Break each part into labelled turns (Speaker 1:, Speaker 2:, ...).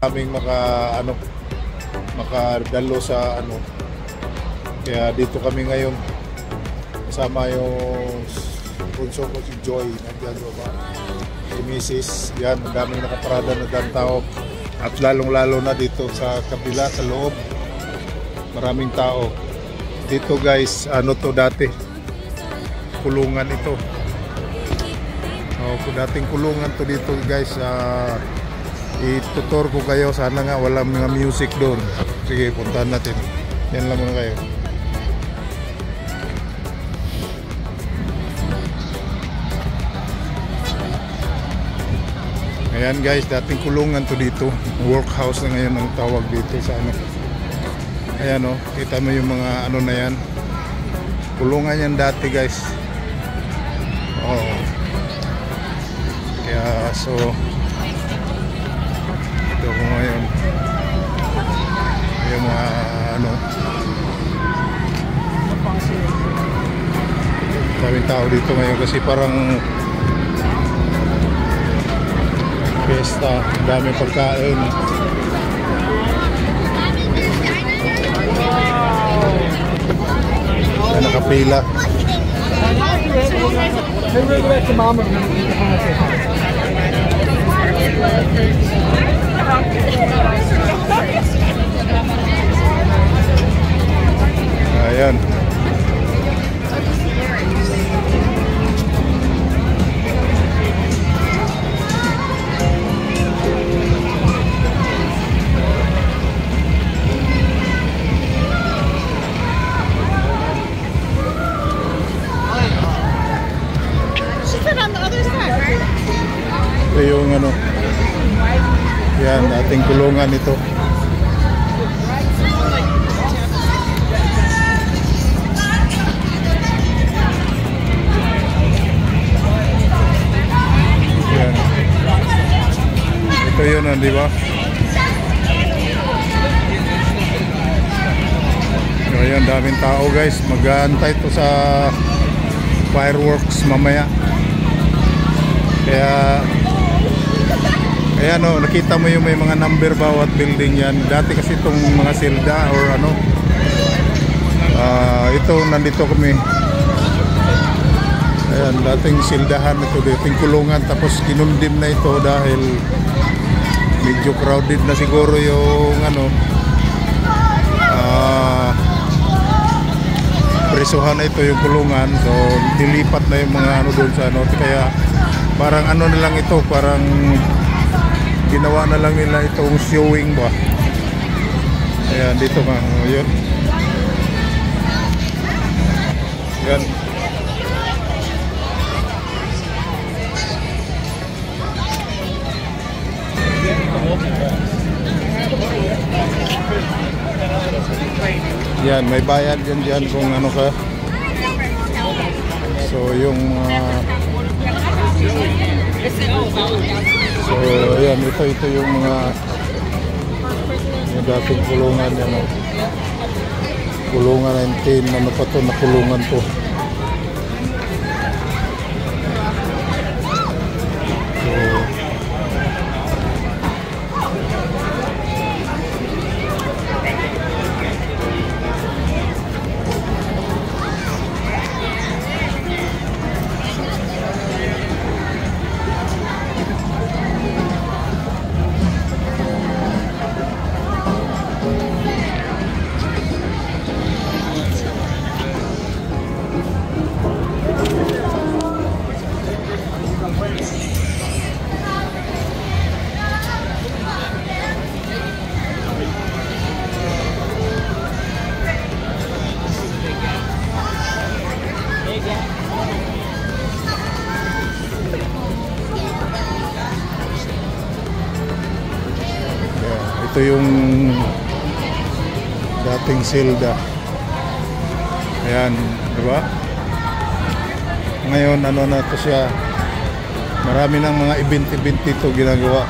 Speaker 1: aming makadalo sa kaya dito kami ngayon kasama yung bunso ko si Joy, nandiyan ba si Mrs. Yan, ang daming nakaparada na tao at lalong lalo na dito sa kabila sa loob maraming tao dito guys. To dati kulungan ito, dating kulungan to dito guys. Itutur ko kayo, sana nga walang mga music doon. Sige, puntahan natin. Yan lang muna kayo. Ayan guys, dating kulungan to dito. Workhouse na ngayon ang tawag dito sa Ayan kita mo yung mga na yan. Kulungan yan dati guys. Kaya ito ko ngayon yung mga daming tao dito ngayon kasi parang fiesta, daming pagkain. Nakapila. Ayan. Ito yung yan, ating kulungan ito. Yan. Ito yun, di ba? Ayan, daming tao guys. Mag-aantay ito sa fireworks mamaya. Kaya ayan nakita mo yung may mga number bawat building yan. Dati kasi itong mga silda or ito nandito kami. Ayan, dating sildahan ito, dating kulungan, tapos kinundim na ito dahil medyo crowded na siguro yung presuhan na ito yung kulungan. So dilipat na yung mga doon sa kaya parang na lang ito, parang ginawa na lang nila itong showing ba. Ayan, dito nga yun. Yan. Yan, may bayad dyan kung ka. So yung so ayan, ito yung mga yung dating kulungan yan kulungan 19 na to na kulungan to. Ito yung dating silda. Ayan, di ba? Ngayon na to siya. Marami ng mga event dito ginagawa.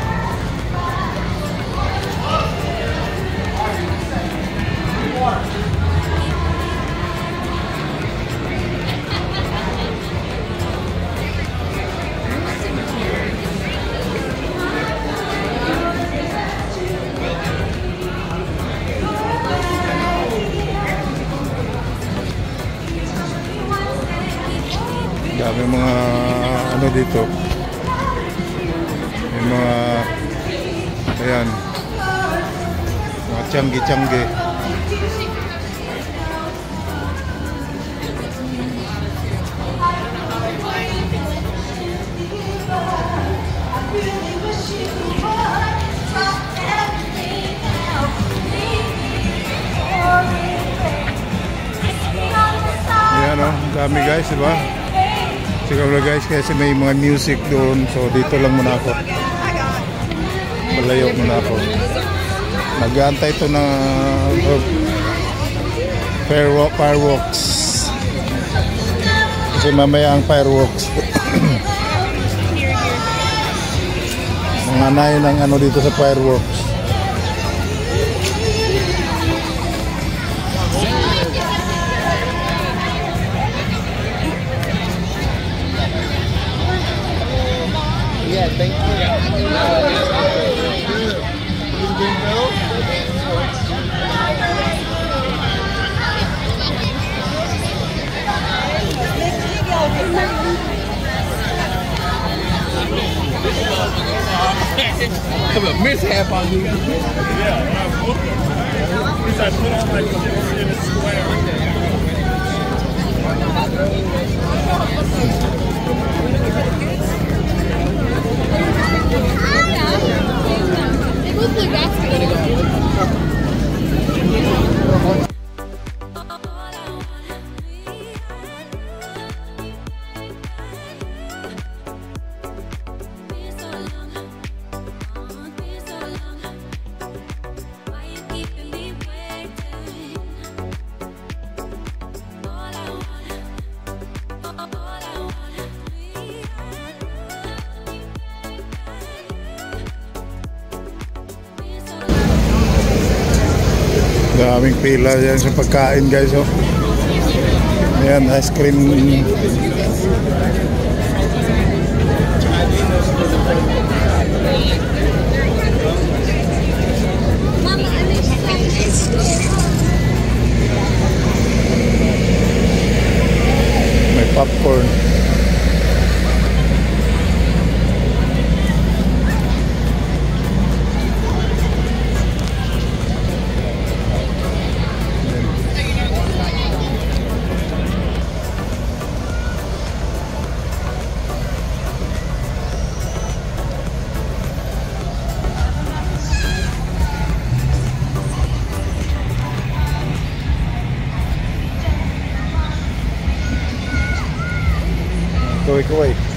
Speaker 1: dito. May mga, ayan, mga tiyanggi-tiyanggi. Ayan o, dami guys, diba? Siguro guys, kasi may mga music doon. So dito lang muna ako. Malayo muna ako. Nag-aantay ito na fireworks. Kasi mamaya ang fireworks. Mga nayo ng ano dito sa fireworks.
Speaker 2: Yeah, thank you. I have a mishap on you. Yeah, because I put on like in a square.
Speaker 3: It looks like basketball.
Speaker 1: Daming pila yan sa pagkain guys oh. Ayan, ice cream. May popcorn. Kaway-kaway.